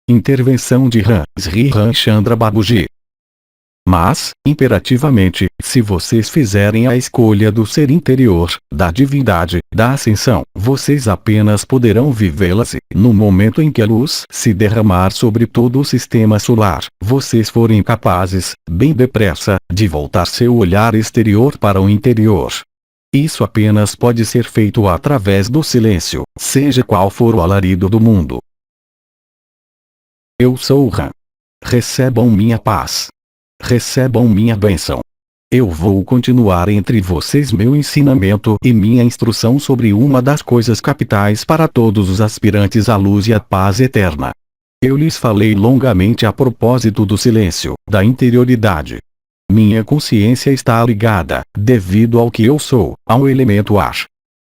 Intervenção de Sri Ramchandra Babuji. Mas, imperativamente, se vocês fizerem a escolha do ser interior, da divindade, da ascensão, vocês apenas poderão vivê-las se, no momento em que a luz se derramar sobre todo o sistema solar, vocês forem capazes, bem depressa, de voltar seu olhar exterior para o interior. Isso apenas pode ser feito através do silêncio, seja qual for o alarido do mundo. Eu sou o Ram. Recebam minha paz. Recebam minha bênção. Eu vou continuar entre vocês meu ensinamento e minha instrução sobre uma das coisas capitais para todos os aspirantes à luz e à paz eterna. Eu lhes falei longamente a propósito do silêncio, da interioridade. Minha consciência está ligada, devido ao que eu sou, ao elemento ar.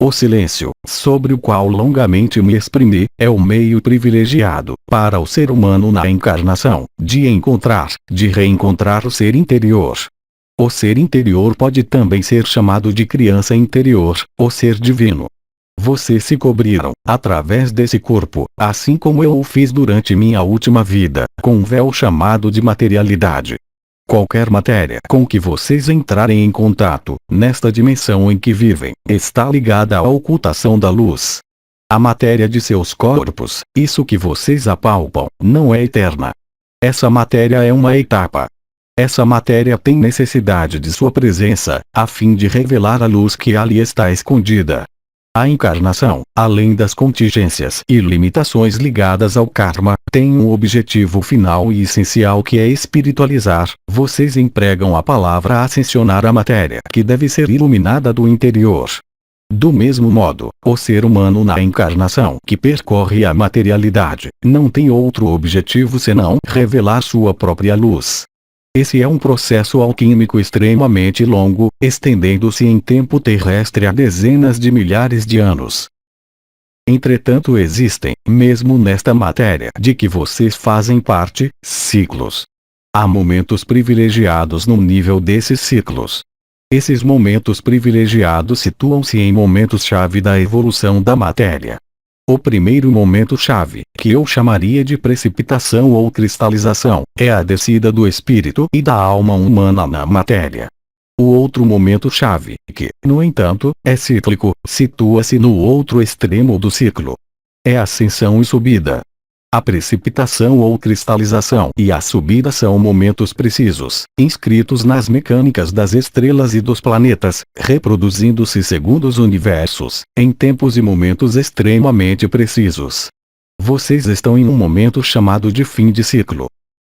O silêncio, sobre o qual longamente me exprimi, é o meio privilegiado, para o ser humano na encarnação, de encontrar, de reencontrar o ser interior. O ser interior pode também ser chamado de criança interior, o ser divino. Vocês se cobriram, através desse corpo, assim como eu o fiz durante minha última vida, com um véu chamado de materialidade. Qualquer matéria com que vocês entrarem em contato, nesta dimensão em que vivem, está ligada à ocultação da luz. A matéria de seus corpos, isso que vocês apalpam, não é eterna. Essa matéria é uma etapa. Essa matéria tem necessidade de sua presença, a fim de revelar a luz que ali está escondida. A encarnação, além das contingências e limitações ligadas ao karma, tem um objetivo final e essencial que é espiritualizar. Vocês empregam a palavra ascensionar a matéria que deve ser iluminada do interior. Do mesmo modo, o ser humano na encarnação que percorre a materialidade, não tem outro objetivo senão revelar sua própria luz. Esse é um processo alquímico extremamente longo, estendendo-se em tempo terrestre a dezenas de milhares de anos. Entretanto existem, mesmo nesta matéria de que vocês fazem parte, ciclos. Há momentos privilegiados no nível desses ciclos. Esses momentos privilegiados situam-se em momentos-chave da evolução da matéria. O primeiro momento-chave, que eu chamaria de precipitação ou cristalização, é a descida do espírito e da alma humana na matéria. O outro momento-chave, que, no entanto, é cíclico, situa-se no outro extremo do ciclo. É ascensão e subida. A precipitação ou cristalização e a subida são momentos precisos, inscritos nas mecânicas das estrelas e dos planetas, reproduzindo-se segundo os universos, em tempos e momentos extremamente precisos. Vocês estão em um momento chamado de fim de ciclo.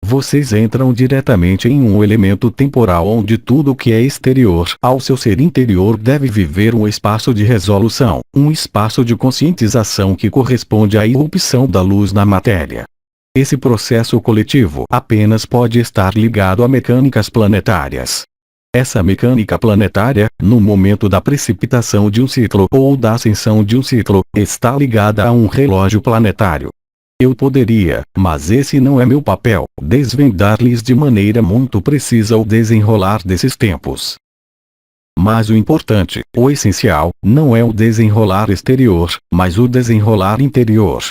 Vocês entram diretamente em um elemento temporal onde tudo o que é exterior ao seu ser interior deve viver um espaço de resolução, um espaço de conscientização que corresponde à irrupção da luz na matéria. Esse processo coletivo apenas pode estar ligado a mecânicas planetárias. Essa mecânica planetária, no momento da precipitação de um ciclo ou da ascensão de um ciclo, está ligada a um relógio planetário. Eu poderia, mas esse não é meu papel, desvendar-lhes de maneira muito precisa o desenrolar desses tempos. Mas o importante, o essencial, não é o desenrolar exterior, mas o desenrolar interior.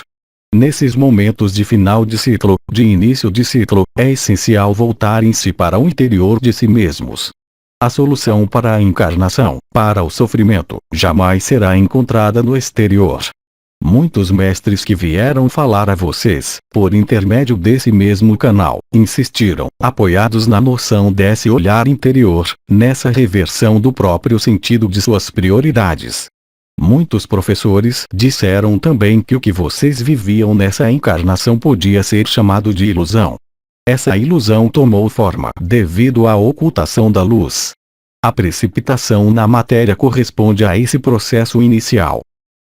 Nesses momentos de final de ciclo, de início de ciclo, é essencial voltarem-se para o interior de si mesmos. A solução para a encarnação, para o sofrimento, jamais será encontrada no exterior. Muitos mestres que vieram falar a vocês, por intermédio desse mesmo canal, insistiram, apoiados na noção desse olhar interior, nessa reversão do próprio sentido de suas prioridades. Muitos professores disseram também que o que vocês viviam nessa encarnação podia ser chamado de ilusão. Essa ilusão tomou forma devido à ocultação da luz. A precipitação na matéria corresponde a esse processo inicial.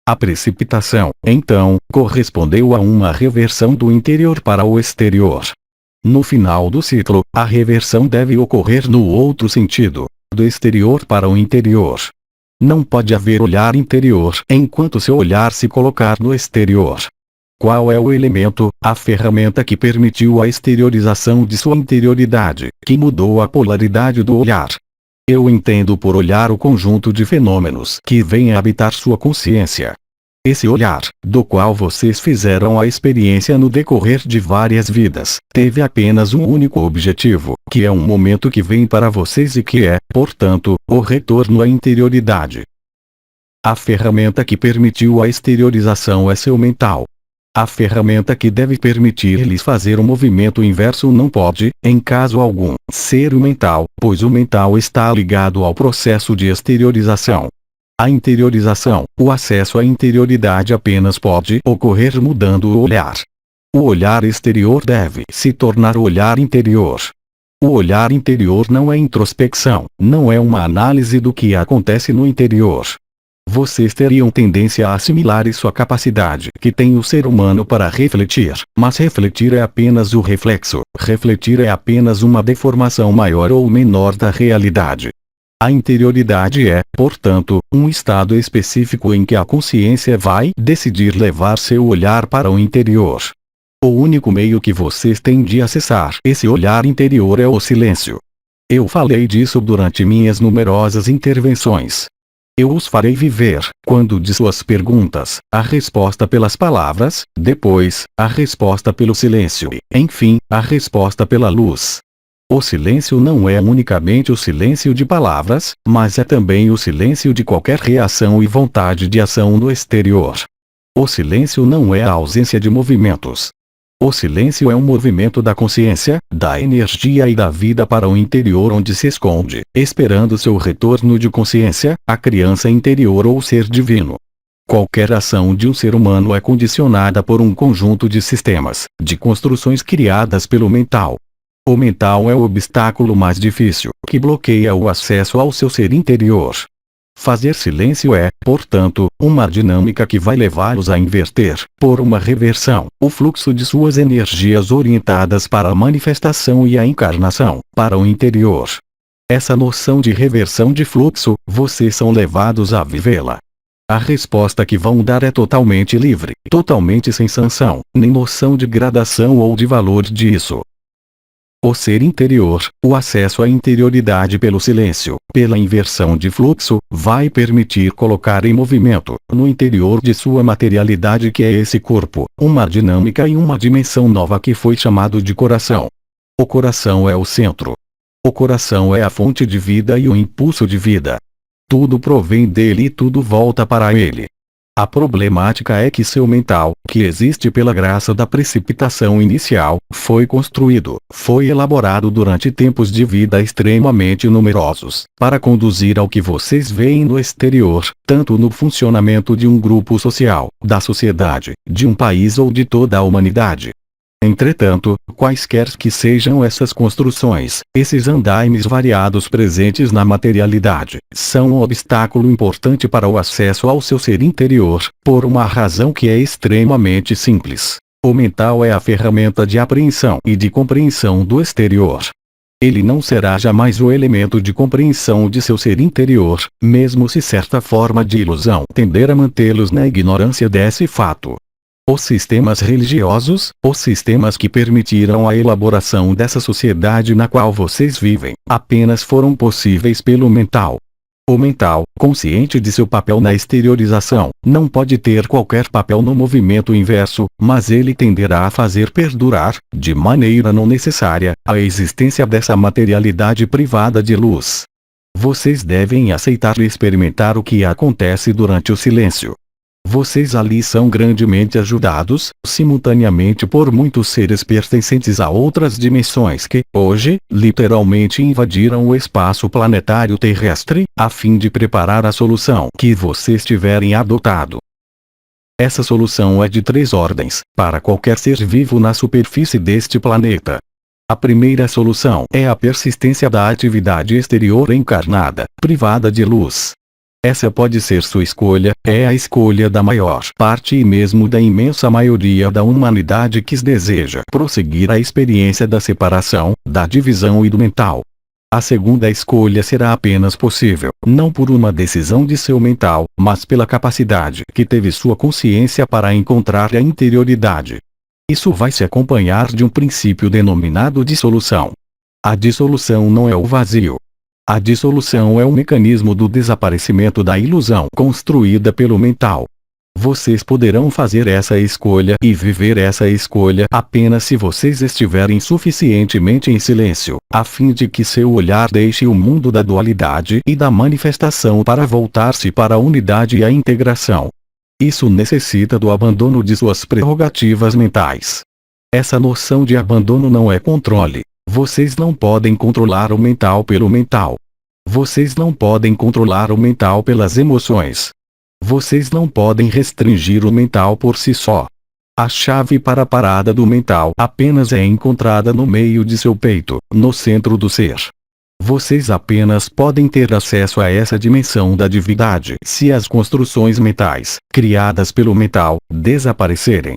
A precipitação, então, correspondeu a uma reversão do interior para o exterior. No final do ciclo, a reversão deve ocorrer no outro sentido, do exterior para o interior. Não pode haver olhar interior enquanto seu olhar se colocar no exterior. Qual é o elemento, a ferramenta que permitiu a exteriorização de sua interioridade, que mudou a polaridade do olhar? Eu entendo por olhar o conjunto de fenômenos que vêm habitar sua consciência. Esse olhar, do qual vocês fizeram a experiência no decorrer de várias vidas, teve apenas um único objetivo, que é um momento que vem para vocês e que é, portanto, o retorno à interioridade. A ferramenta que permitiu a exteriorização é seu mental. A ferramenta que deve permitir-lhes fazer o movimento inverso não pode, em caso algum, ser o mental, pois o mental está ligado ao processo de exteriorização. A interiorização, o acesso à interioridade apenas pode ocorrer mudando o olhar. O olhar exterior deve se tornar o olhar interior. O olhar interior não é introspecção, não é uma análise do que acontece no interior. Vocês teriam tendência a assimilar isso à capacidade que tem o ser humano para refletir, mas refletir é apenas o reflexo, refletir é apenas uma deformação maior ou menor da realidade. A interioridade é, portanto, um estado específico em que a consciência vai decidir levar seu olhar para o interior. O único meio que vocês têm de acessar esse olhar interior é o silêncio. Eu falei disso durante minhas numerosas intervenções. Eu os farei viver, quando de suas perguntas, a resposta pelas palavras, depois, a resposta pelo silêncio e, enfim, a resposta pela luz. O silêncio não é unicamente o silêncio de palavras, mas é também o silêncio de qualquer reação e vontade de ação no exterior. O silêncio não é a ausência de movimentos. O silêncio é um movimento da consciência, da energia e da vida para o interior onde se esconde, esperando seu retorno de consciência, a criança interior ou ser divino. Qualquer ação de um ser humano é condicionada por um conjunto de sistemas, de construções criadas pelo mental. O mental é o obstáculo mais difícil, que bloqueia o acesso ao seu ser interior. Fazer silêncio é, portanto, uma dinâmica que vai levá-los a inverter, por uma reversão, o fluxo de suas energias orientadas para a manifestação e a encarnação, para o interior. Essa noção de reversão de fluxo, vocês são levados a vivê-la. A resposta que vão dar é totalmente livre, totalmente sem sanção, nem noção de gradação ou de valor disso. O ser interior, o acesso à interioridade pelo silêncio, pela inversão de fluxo, vai permitir colocar em movimento, no interior de sua materialidade que é esse corpo, uma dinâmica e uma dimensão nova que foi chamado de coração. O coração é o centro. O coração é a fonte de vida e o impulso de vida. Tudo provém dele e tudo volta para ele. A problemática é que seu mental, que existe pela graça da precipitação inicial, foi construído, foi elaborado durante tempos de vida extremamente numerosos, para conduzir ao que vocês veem no exterior, tanto no funcionamento de um grupo social, da sociedade, de um país ou de toda a humanidade. Entretanto, quaisquer que sejam essas construções, esses andaimes variados presentes na materialidade, são um obstáculo importante para o acesso ao seu ser interior, por uma razão que é extremamente simples. O mental é a ferramenta de apreensão e de compreensão do exterior. Ele não será jamais o elemento de compreensão de seu ser interior, mesmo se certa forma de ilusão tender a mantê-los na ignorância desse fato. Os sistemas religiosos, os sistemas que permitiram a elaboração dessa sociedade na qual vocês vivem, apenas foram possíveis pelo mental. O mental, consciente de seu papel na exteriorização, não pode ter qualquer papel no movimento inverso, mas ele tenderá a fazer perdurar, de maneira não necessária, a existência dessa materialidade privada de luz. Vocês devem aceitar e experimentar o que acontece durante o silêncio. Vocês ali são grandemente ajudados, simultaneamente por muitos seres pertencentes a outras dimensões que, hoje, literalmente invadiram o espaço planetário terrestre, a fim de preparar a solução que vocês tiverem adotado. Essa solução é de 3 ordens, para qualquer ser vivo na superfície deste planeta. A primeira solução é a persistência da atividade exterior encarnada, privada de luz. Essa pode ser sua escolha, é a escolha da maior parte e mesmo da imensa maioria da humanidade que deseja prosseguir a experiência da separação, da divisão e do mental. A segunda escolha será apenas possível, não por uma decisão de seu mental, mas pela capacidade que teve sua consciência para encontrar a interioridade. Isso vai se acompanhar de um princípio denominado dissolução. A dissolução não é o vazio. A dissolução é o mecanismo do desaparecimento da ilusão construída pelo mental. Vocês poderão fazer essa escolha e viver essa escolha apenas se vocês estiverem suficientemente em silêncio, a fim de que seu olhar deixe o mundo da dualidade e da manifestação para voltar-se para a unidade e a integração. Isso necessita do abandono de suas prerrogativas mentais. Essa noção de abandono não é controle. Vocês não podem controlar o mental pelo mental. Vocês não podem controlar o mental pelas emoções. Vocês não podem restringir o mental por si só. A chave para a parada do mental apenas é encontrada no meio de seu peito, no centro do ser. Vocês apenas podem ter acesso a essa dimensão da divindade se as construções mentais, criadas pelo mental, desaparecerem.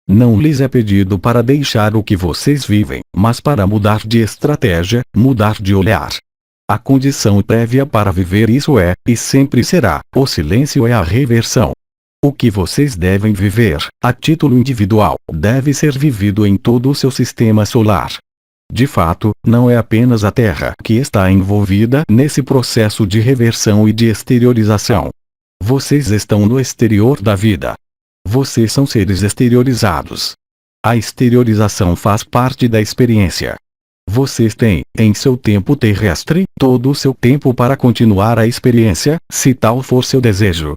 Não lhes é pedido para deixar o que vocês vivem, mas para mudar de estratégia, mudar de olhar. A condição prévia para viver isso é, e sempre será, o silêncio é a reversão. O que vocês devem viver, a título individual, deve ser vivido em todo o seu sistema solar. De fato, não é apenas a Terra que está envolvida nesse processo de reversão e de exteriorização. Vocês estão no exterior da vida. Vocês são seres exteriorizados. A exteriorização faz parte da experiência. Vocês têm, em seu tempo terrestre, todo o seu tempo para continuar a experiência, se tal for seu desejo.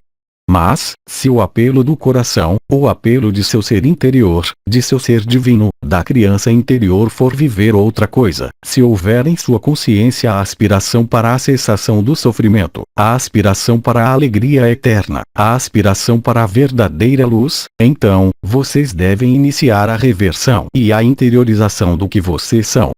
Mas, se o apelo do coração, o apelo de seu ser interior, de seu ser divino, da criança interior for viver outra coisa, se houver em sua consciência a aspiração para a cessação do sofrimento, a aspiração para a alegria eterna, a aspiração para a verdadeira luz, então, vocês devem iniciar a reversão e a interiorização do que vocês são.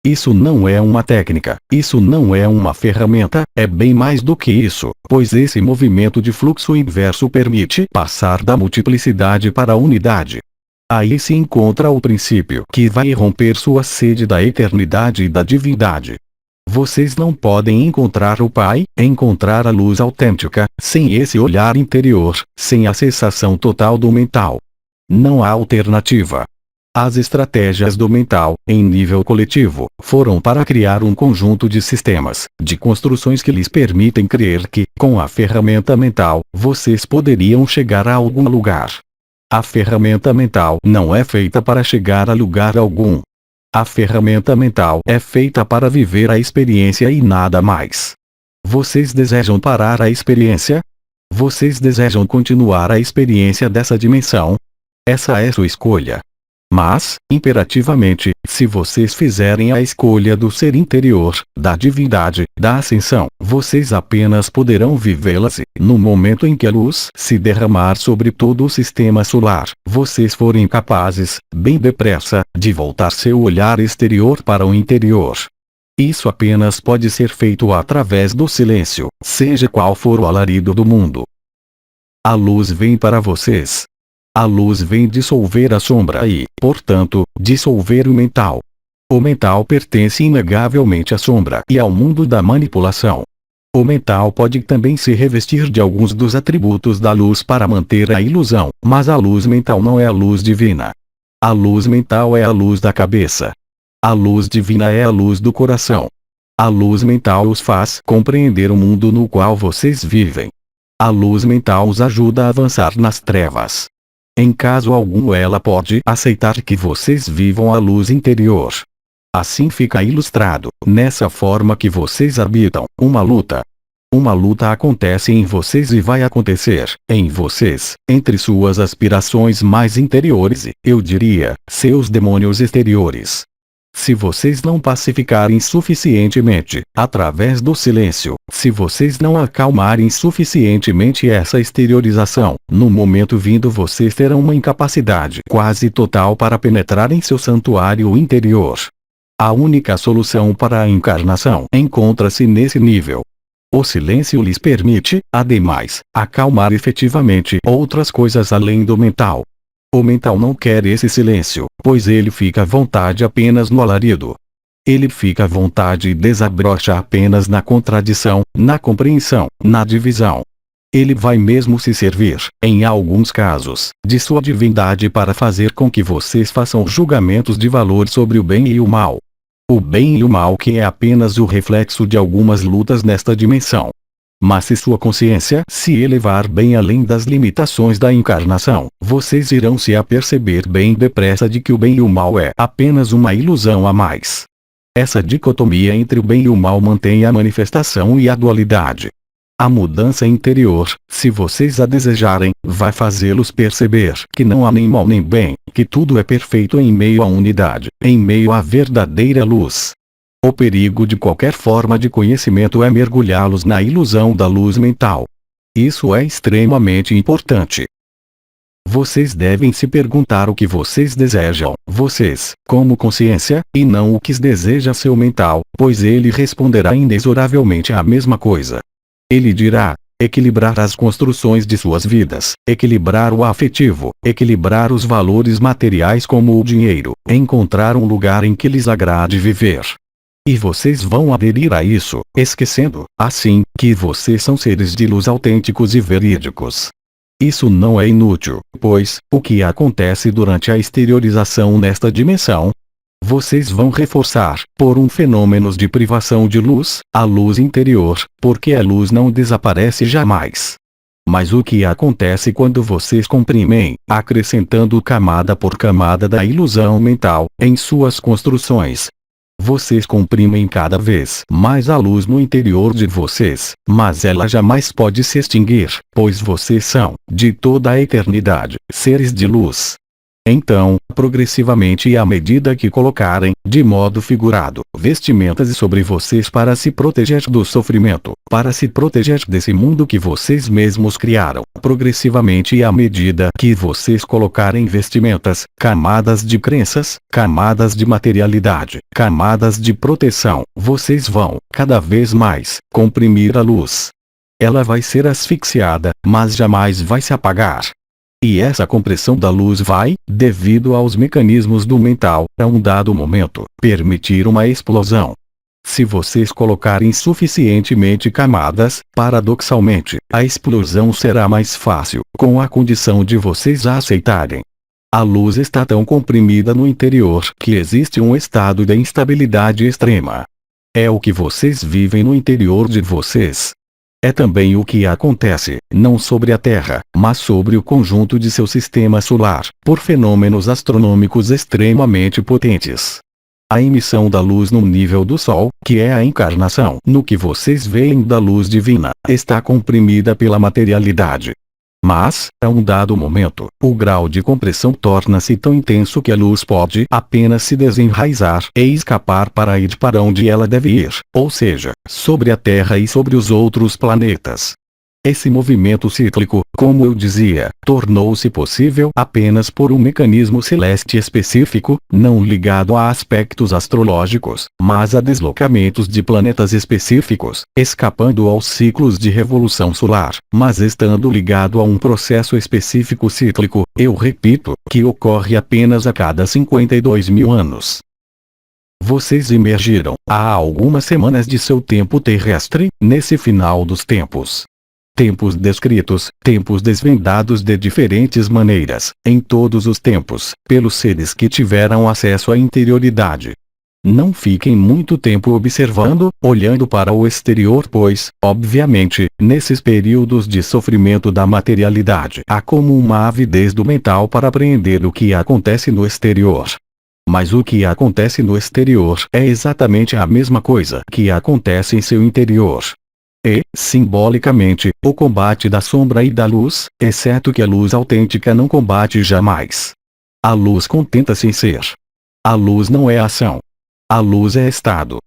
Isso não é uma técnica, isso não é uma ferramenta, é bem mais do que isso, pois esse movimento de fluxo inverso permite passar da multiplicidade para a unidade. Aí se encontra o princípio que vai romper sua sede da eternidade e da divindade. Vocês não podem encontrar o Pai, encontrar a luz autêntica, sem esse olhar interior, sem a cessação total do mental. Não há alternativa. As estratégias do mental, em nível coletivo, foram para criar um conjunto de sistemas, de construções que lhes permitem crer que, com a ferramenta mental, vocês poderiam chegar a algum lugar. A ferramenta mental não é feita para chegar a lugar algum. A ferramenta mental é feita para viver a experiência e nada mais. Vocês desejam parar a experiência? Vocês desejam continuar a experiência dessa dimensão? Essa é sua escolha. Mas, imperativamente, se vocês fizerem a escolha do ser interior, da divindade, da ascensão, vocês apenas poderão vivê-las e, no momento em que a luz se derramar sobre todo o sistema solar, vocês forem capazes, bem depressa, de voltar seu olhar exterior para o interior. Isso apenas pode ser feito através do silêncio, seja qual for o alarido do mundo. A luz vem para vocês. A luz vem dissolver a sombra e, portanto, dissolver o mental. O mental pertence inegavelmente à sombra e ao mundo da manipulação. O mental pode também se revestir de alguns dos atributos da luz para manter a ilusão, mas a luz mental não é a luz divina. A luz mental é a luz da cabeça. A luz divina é a luz do coração. A luz mental os faz compreender o mundo no qual vocês vivem. A luz mental os ajuda a avançar nas trevas. Em caso algum ela pode aceitar que vocês vivam a luz interior. Assim fica ilustrado, nessa forma que vocês habitam, uma luta. Uma luta acontece em vocês e vai acontecer, em vocês, entre suas aspirações mais interiores e, eu diria, seus demônios exteriores. Se vocês não pacificarem suficientemente, através do silêncio, se vocês não acalmarem suficientemente essa exteriorização, no momento vindo vocês terão uma incapacidade quase total para penetrar em seu santuário interior. A única solução para a encarnação encontra-se nesse nível. O silêncio lhes permite, ademais, acalmar efetivamente outras coisas além do mental. O mental não quer esse silêncio, pois ele fica à vontade apenas no alarido. Ele fica à vontade e desabrocha apenas na contradição, na compreensão, na divisão. Ele vai mesmo se servir, em alguns casos, de sua divindade para fazer com que vocês façam julgamentos de valor sobre o bem e o mal. O bem e o mal que é apenas o reflexo de algumas lutas nesta dimensão. Mas se sua consciência se elevar bem além das limitações da encarnação, vocês irão se aperceber bem depressa de que o bem e o mal é apenas uma ilusão a mais. Essa dicotomia entre o bem e o mal mantém a manifestação e a dualidade. A mudança interior, se vocês a desejarem, vai fazê-los perceber que não há nem mal nem bem, que tudo é perfeito em meio à unidade, em meio à verdadeira luz. O perigo de qualquer forma de conhecimento é mergulhá-los na ilusão da luz mental. Isso é extremamente importante. Vocês devem se perguntar o que vocês desejam, vocês, como consciência, e não o que deseja seu mental, pois ele responderá inexoravelmente a mesma coisa. Ele dirá: equilibrar as construções de suas vidas, equilibrar o afetivo, equilibrar os valores materiais como o dinheiro, encontrar um lugar em que lhes agrade viver. E vocês vão aderir a isso, esquecendo, assim, que vocês são seres de luz autênticos e verídicos. Isso não é inútil, pois, o que acontece durante a exteriorização nesta dimensão? Vocês vão reforçar, por um fenômeno de privação de luz, a luz interior, porque a luz não desaparece jamais. Mas o que acontece quando vocês comprimem, acrescentando camada por camada da ilusão mental, em suas construções? Vocês comprimem cada vez mais a luz no interior de vocês, mas ela jamais pode se extinguir, pois vocês são, de toda a eternidade, seres de luz. Então, progressivamente e à medida que colocarem, de modo figurado, vestimentas sobre vocês para se proteger do sofrimento, para se proteger desse mundo que vocês mesmos criaram, progressivamente e à medida que vocês colocarem vestimentas, camadas de crenças, camadas de materialidade, camadas de proteção, vocês vão, cada vez mais, comprimir a luz. Ela vai ser asfixiada, mas jamais vai se apagar. E essa compressão da luz vai, devido aos mecanismos do mental, a um dado momento, permitir uma explosão. Se vocês colocarem suficientemente camadas, paradoxalmente, a explosão será mais fácil, com a condição de vocês a aceitarem. A luz está tão comprimida no interior que existe um estado de instabilidade extrema. É o que vocês vivem no interior de vocês. É também o que acontece, não sobre a Terra, mas sobre o conjunto de seu sistema solar, por fenômenos astronômicos extremamente potentes. A emissão da luz no nível do Sol, que é a encarnação no que vocês veem da luz divina, está comprimida pela materialidade. Mas, a um dado momento, o grau de compressão torna-se tão intenso que a luz pode apenas se desenraizar e escapar para ir para onde ela deve ir, ou seja, sobre a Terra e sobre os outros planetas. Esse movimento cíclico, como eu dizia, tornou-se possível apenas por um mecanismo celeste específico, não ligado a aspectos astrológicos, mas a deslocamentos de planetas específicos, escapando aos ciclos de revolução solar, mas estando ligado a um processo específico cíclico, eu repito, que ocorre apenas a cada 52.000 anos. Vocês emergiram, há algumas semanas de seu tempo terrestre, nesse final dos tempos. Tempos descritos, tempos desvendados de diferentes maneiras, em todos os tempos, pelos seres que tiveram acesso à interioridade. Não fiquem muito tempo observando, olhando para o exterior, pois, obviamente, nesses períodos de sofrimento da materialidade há como uma avidez do mental para apreender o que acontece no exterior. Mas o que acontece no exterior é exatamente a mesma coisa que acontece em seu interior. E, simbolicamente, o combate da sombra e da luz, exceto que a luz autêntica não combate jamais. A luz contenta-se em ser. A luz não é ação. A luz é estado.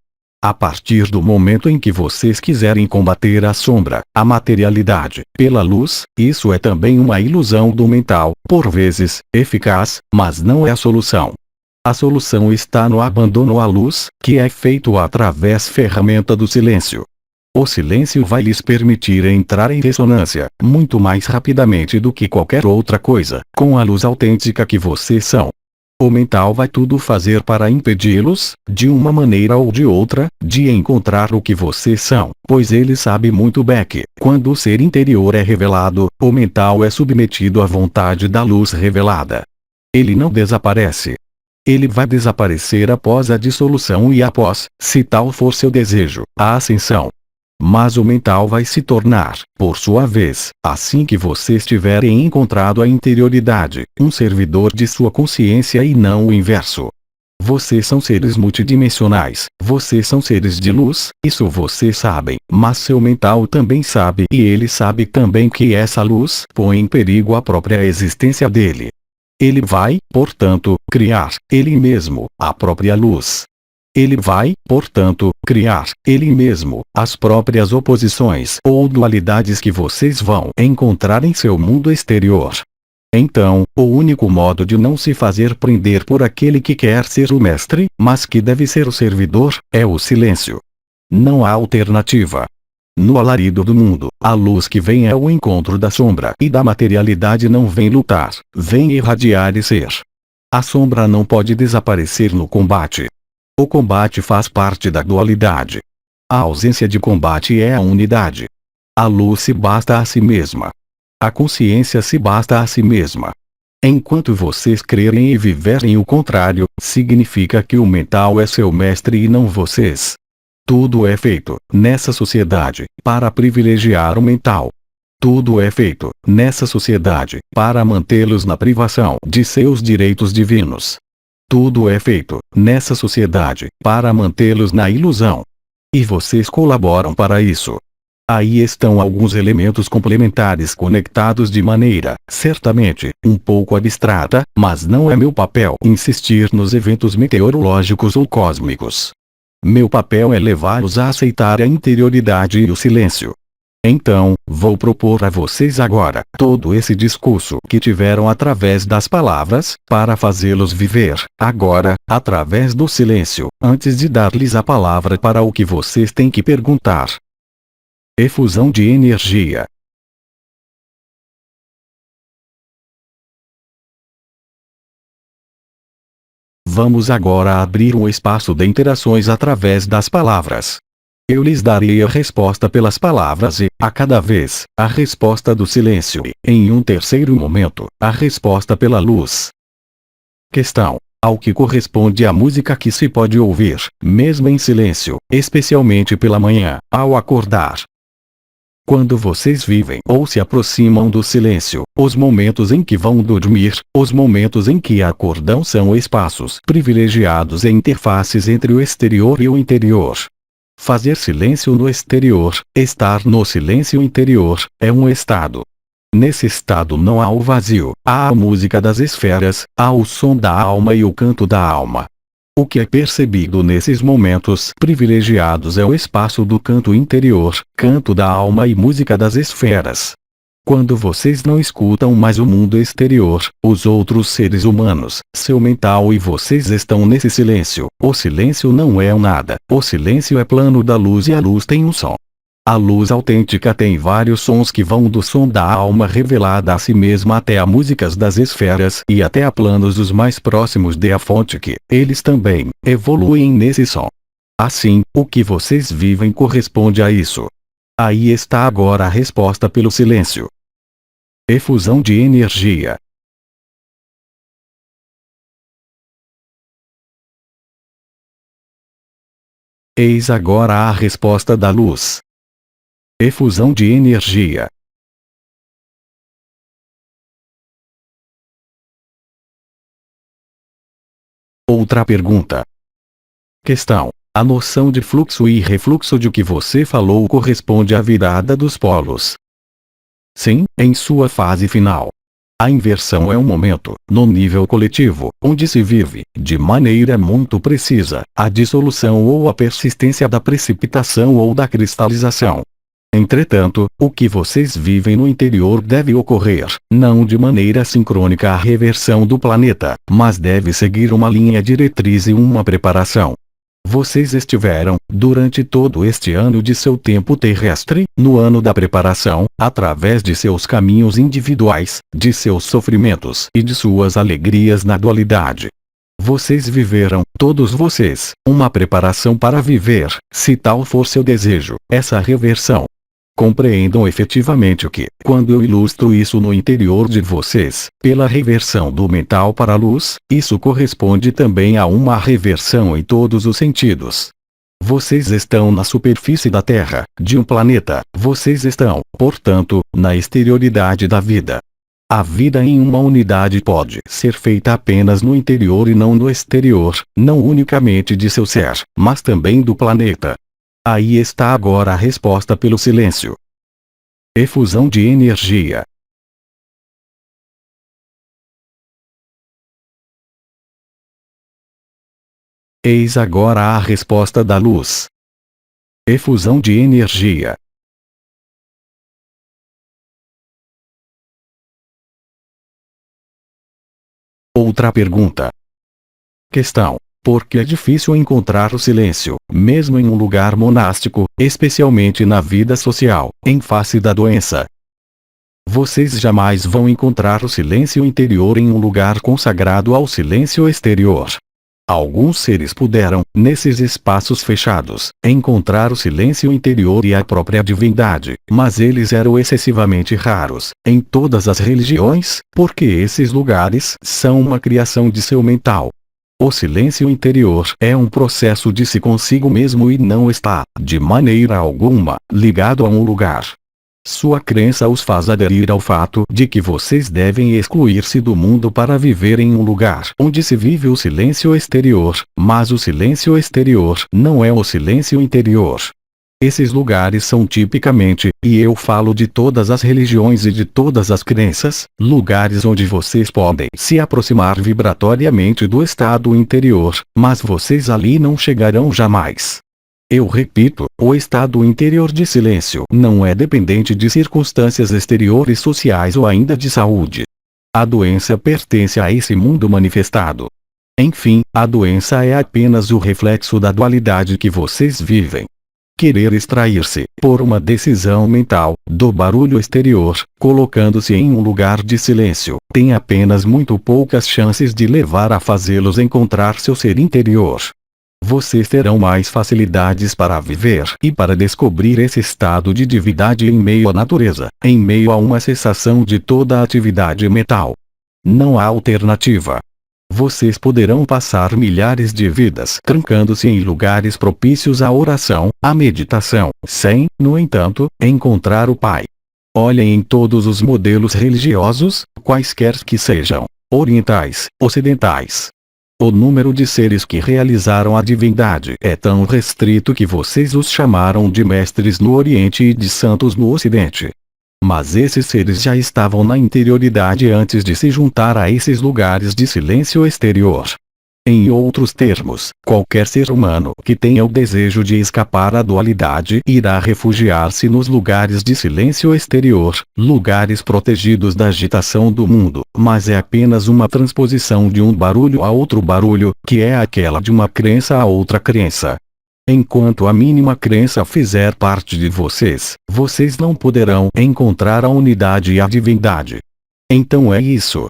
A partir do momento em que vocês quiserem combater a sombra, a materialidade, pela luz, isso é também uma ilusão do mental, por vezes, eficaz, mas não é a solução. A solução está no abandono à luz, que é feito através ferramenta do silêncio. O silêncio vai lhes permitir entrar em ressonância, muito mais rapidamente do que qualquer outra coisa, com a luz autêntica que vocês são. O mental vai tudo fazer para impedi-los, de uma maneira ou de outra, de encontrar o que vocês são, pois ele sabe muito bem que, quando o ser interior é revelado, o mental é submetido à vontade da luz revelada. Ele não desaparece. Ele vai desaparecer após a dissolução e após, se tal for seu desejo, a ascensão. Mas o mental vai se tornar, por sua vez, assim que vocês tiverem encontrado a interioridade, um servidor de sua consciência e não o inverso. Vocês são seres multidimensionais, vocês são seres de luz, isso vocês sabem, mas seu mental também sabe e ele sabe também que essa luz põe em perigo a própria existência dele. Ele vai, portanto, criar, ele mesmo, a própria luz. Ele vai, portanto, criar, ele mesmo, as próprias oposições ou dualidades que vocês vão encontrar em seu mundo exterior. Então, o único modo de não se fazer prender por aquele que quer ser o mestre, mas que deve ser o servidor, é o silêncio. Não há alternativa. No alarido do mundo, a luz que vem ao encontro da sombra e da materialidade não vem lutar, vem irradiar e ser. A sombra não pode desaparecer no combate. O combate faz parte da dualidade. A ausência de combate é a unidade. A luz se basta a si mesma. A consciência se basta a si mesma. Enquanto vocês crerem e viverem o contrário, significa que o mental é seu mestre e não vocês. Tudo é feito, nessa sociedade, para privilegiar o mental. Tudo é feito, nessa sociedade, para mantê-los na privação de seus direitos divinos. Tudo é feito, nessa sociedade, para mantê-los na ilusão. E vocês colaboram para isso. Aí estão alguns elementos complementares conectados de maneira, certamente, um pouco abstrata, mas não é meu papel insistir nos eventos meteorológicos ou cósmicos. Meu papel é levá-los a aceitar a interioridade e o silêncio. Então, vou propor a vocês agora todo esse discurso que tiveram através das palavras, para fazê-los viver, agora, através do silêncio, antes de dar-lhes a palavra para o que vocês têm que perguntar. Efusão de energia. Vamos agora abrir um espaço de interações através das palavras. Eu lhes darei a resposta pelas palavras e, a cada vez, a resposta do silêncio e, em um terceiro momento, a resposta pela luz. Questão: ao que corresponde a música que se pode ouvir, mesmo em silêncio, especialmente pela manhã, ao acordar. Quando vocês vivem ou se aproximam do silêncio, os momentos em que vão dormir, os momentos em que acordam são espaços privilegiados e interfaces entre o exterior e o interior. Fazer silêncio no exterior, estar no silêncio interior, é um estado. Nesse estado não há o vazio, há a música das esferas, há o som da alma e o canto da alma. O que é percebido nesses momentos privilegiados é o espaço do canto interior, canto da alma e música das esferas. Quando vocês não escutam mais o mundo exterior, os outros seres humanos, seu mental e vocês estão nesse silêncio, o silêncio não é um nada, o silêncio é plano da luz e a luz tem um som. A luz autêntica tem vários sons que vão do som da alma revelada a si mesma até a músicas das esferas e até a planos os mais próximos de a fonte que, eles também, evoluem nesse som. Assim, o que vocês vivem corresponde a isso. Aí está agora a resposta pelo silêncio. Efusão de energia. Eis agora a resposta da luz. Efusão de energia. Outra pergunta. Questão: a noção de fluxo e refluxo de que você falou corresponde à virada dos polos? Sim, em sua fase final. A inversão é um momento, no nível coletivo, onde se vive, de maneira muito precisa, a dissolução ou a persistência da precipitação ou da cristalização. Entretanto, o que vocês vivem no interior deve ocorrer, não de maneira sincrônica à reversão do planeta, mas deve seguir uma linha diretriz e uma preparação. Vocês estiveram, durante todo este ano de seu tempo terrestre, no ano da preparação, através de seus caminhos individuais, de seus sofrimentos e de suas alegrias na dualidade. Vocês viveram, todos vocês, uma preparação para viver, se tal for seu desejo, essa reversão. Compreendam efetivamente o que, quando eu ilustro isso no interior de vocês, pela reversão do mental para a luz, isso corresponde também a uma reversão em todos os sentidos. Vocês estão na superfície da Terra, de um planeta. Vocês estão, portanto, na exterioridade da vida. A vida em uma unidade pode ser feita apenas no interior e não no exterior, não unicamente de seu ser, mas também do planeta. Aí está agora a resposta pelo silêncio. Efusão de energia. Eis agora a resposta da luz. Efusão de energia. Outra pergunta. Questão. Por que é difícil encontrar o silêncio, mesmo em um lugar monástico, especialmente na vida social, em face da doença? Vocês jamais vão encontrar o silêncio interior em um lugar consagrado ao silêncio exterior. Alguns seres puderam, nesses espaços fechados, encontrar o silêncio interior e a própria divindade, mas eles eram excessivamente raros, em todas as religiões, porque esses lugares são uma criação de seu mental. O silêncio interior é um processo de si consigo mesmo e não está, de maneira alguma, ligado a um lugar. Sua crença os faz aderir ao fato de que vocês devem excluir-se do mundo para viver em um lugar onde se vive o silêncio exterior, mas o silêncio exterior não é o silêncio interior. Esses lugares são tipicamente, e eu falo de todas as religiões e de todas as crenças, lugares onde vocês podem se aproximar vibratoriamente do estado interior, mas vocês ali não chegarão jamais. Eu repito, o estado interior de silêncio não é dependente de circunstâncias exteriores sociais ou ainda de saúde. A doença pertence a esse mundo manifestado. Enfim, a doença é apenas o reflexo da dualidade que vocês vivem. Querer extrair-se, por uma decisão mental, do barulho exterior, colocando-se em um lugar de silêncio, tem apenas muito poucas chances de levar a fazê-los encontrar seu ser interior. Vocês terão mais facilidades para viver e para descobrir esse estado de divindade em meio à natureza, em meio a uma cessação de toda a atividade mental. Não há alternativa. Vocês poderão passar milhares de vidas trancando-se em lugares propícios à oração, à meditação, sem, no entanto, encontrar o Pai. Olhem em todos os modelos religiosos, quaisquer que sejam, orientais, ocidentais. O número de seres que realizaram a divindade é tão restrito que vocês os chamaram de mestres no Oriente e de santos no Ocidente. Mas esses seres já estavam na interioridade antes de se juntar a esses lugares de silêncio exterior. Em outros termos, qualquer ser humano que tenha o desejo de escapar à dualidade irá refugiar-se nos lugares de silêncio exterior, lugares protegidos da agitação do mundo, mas é apenas uma transposição de um barulho a outro barulho, que é aquela de uma crença a outra crença. Enquanto a mínima crença fizer parte de vocês, vocês não poderão encontrar a unidade e a divindade. Então é isso.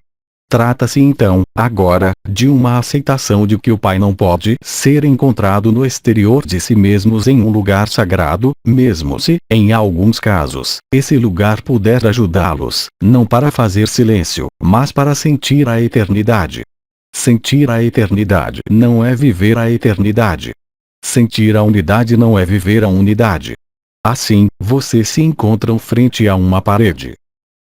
Trata-se então, agora, de uma aceitação de que o Pai não pode ser encontrado no exterior de si mesmos em um lugar sagrado, mesmo se, em alguns casos, esse lugar puder ajudá-los, não para fazer silêncio, mas para sentir a eternidade. Sentir a eternidade não é viver a eternidade. Sentir a unidade não é viver a unidade. Assim, vocês se encontram frente a uma parede.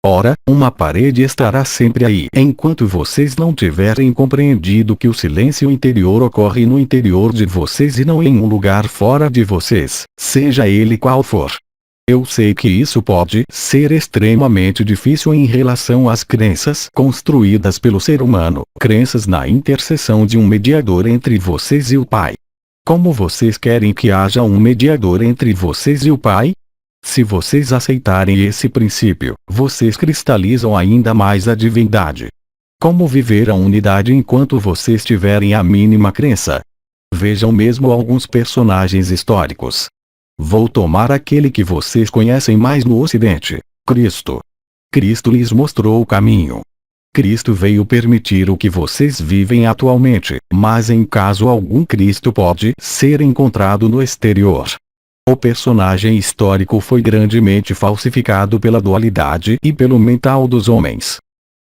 Ora, uma parede estará sempre aí enquanto vocês não tiverem compreendido que o silêncio interior ocorre no interior de vocês e não em um lugar fora de vocês, seja ele qual for. Eu sei que isso pode ser extremamente difícil em relação às crenças construídas pelo ser humano, crenças na intercessão de um mediador entre vocês e o Pai. Como vocês querem que haja um mediador entre vocês e o Pai? Se vocês aceitarem esse princípio, vocês cristalizam ainda mais a divindade. Como viver a unidade enquanto vocês tiverem a mínima crença? Vejam mesmo alguns personagens históricos. Vou tomar aquele que vocês conhecem mais no Ocidente: Cristo. Cristo lhes mostrou o caminho. Cristo veio permitir o que vocês vivem atualmente, mas em caso algum Cristo pode ser encontrado no exterior. O personagem histórico foi grandemente falsificado pela dualidade e pelo mental dos homens.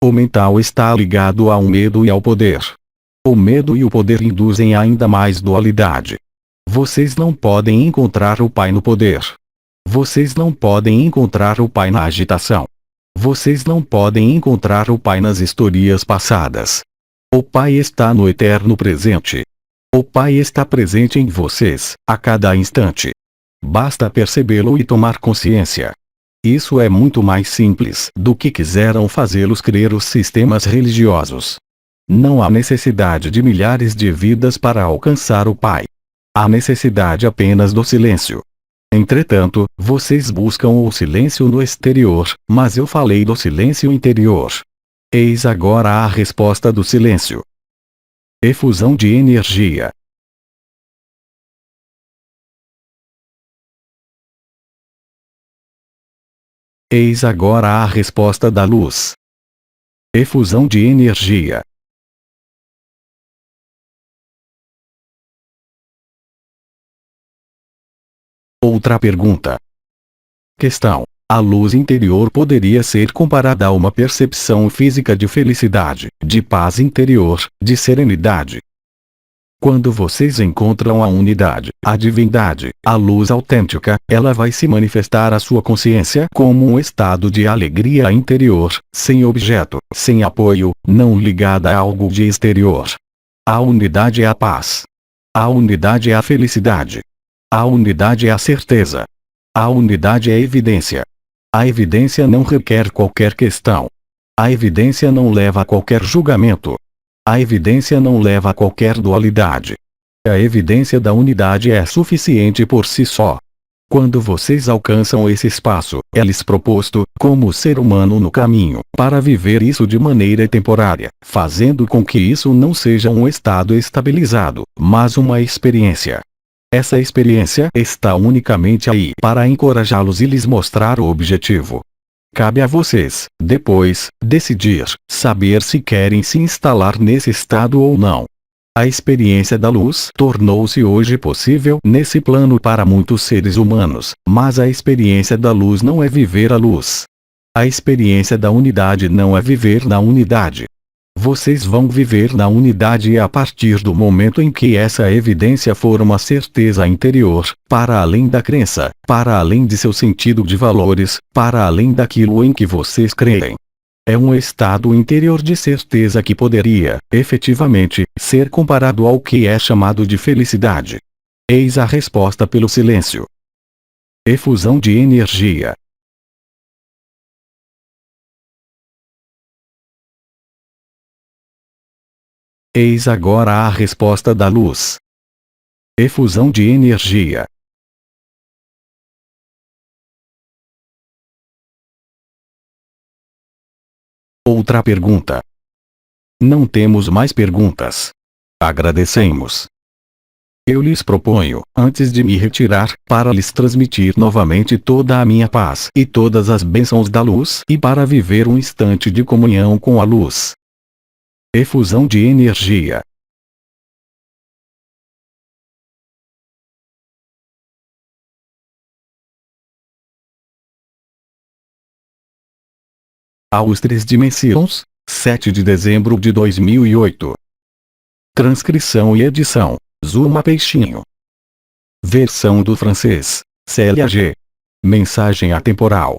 O mental está ligado ao medo e ao poder. O medo e o poder induzem ainda mais dualidade. Vocês não podem encontrar o Pai no poder. Vocês não podem encontrar o Pai na agitação. Vocês não podem encontrar o Pai nas historias passadas. O Pai está no eterno presente. O Pai está presente em vocês, a cada instante. Basta percebê-lo e tomar consciência. Isso é muito mais simples do que quiseram fazê-los crer os sistemas religiosos. Não há necessidade de milhares de vidas para alcançar o Pai. Há necessidade apenas do silêncio. Entretanto, vocês buscam o silêncio no exterior, mas eu falei do silêncio interior. Eis agora a resposta do silêncio. Efusão de energia. Eis agora a resposta da luz. Efusão de energia. Outra pergunta. Questão. A luz interior poderia ser comparada a uma percepção física de felicidade, de paz interior, de serenidade. Quando vocês encontram a unidade, a divindade, a luz autêntica, ela vai se manifestar à sua consciência como um estado de alegria interior, sem objeto, sem apoio, não ligada a algo de exterior. A unidade é a paz. A unidade é a felicidade. A unidade é a certeza. A unidade é a evidência. A evidência não requer qualquer questão. A evidência não leva a qualquer julgamento. A evidência não leva a qualquer dualidade. A evidência da unidade é suficiente por si só. Quando vocês alcançam esse espaço, é-lhes proposto, como ser humano no caminho, para viver isso de maneira temporária, fazendo com que isso não seja um estado estabilizado, mas uma experiência. Essa experiência está unicamente aí para encorajá-los e lhes mostrar o objetivo. Cabe a vocês, depois, decidir, saber se querem se instalar nesse estado ou não. A experiência da luz tornou-se hoje possível nesse plano para muitos seres humanos, mas a experiência da luz não é viver a luz. A experiência da unidade não é viver na unidade. Vocês vão viver na unidade a partir do momento em que essa evidência for uma certeza interior, para além da crença, para além de seu sentido de valores, para além daquilo em que vocês creem. É um estado interior de certeza que poderia, efetivamente, ser comparado ao que é chamado de felicidade. Eis a resposta pelo silêncio. Efusão de energia. Eis agora a resposta da luz. Efusão de energia. Outra pergunta. Não temos mais perguntas. Agradecemos. Eu lhes proponho, antes de me retirar, para lhes transmitir novamente toda a minha paz e todas as bênçãos da luz e para viver um instante de comunhão com a luz. Efusão de energia. Aos 3 dimensões, 7 de dezembro de 2008. Transcrição e edição, Zuma Peixinho. Versão do francês, Célia G. Mensagem atemporal.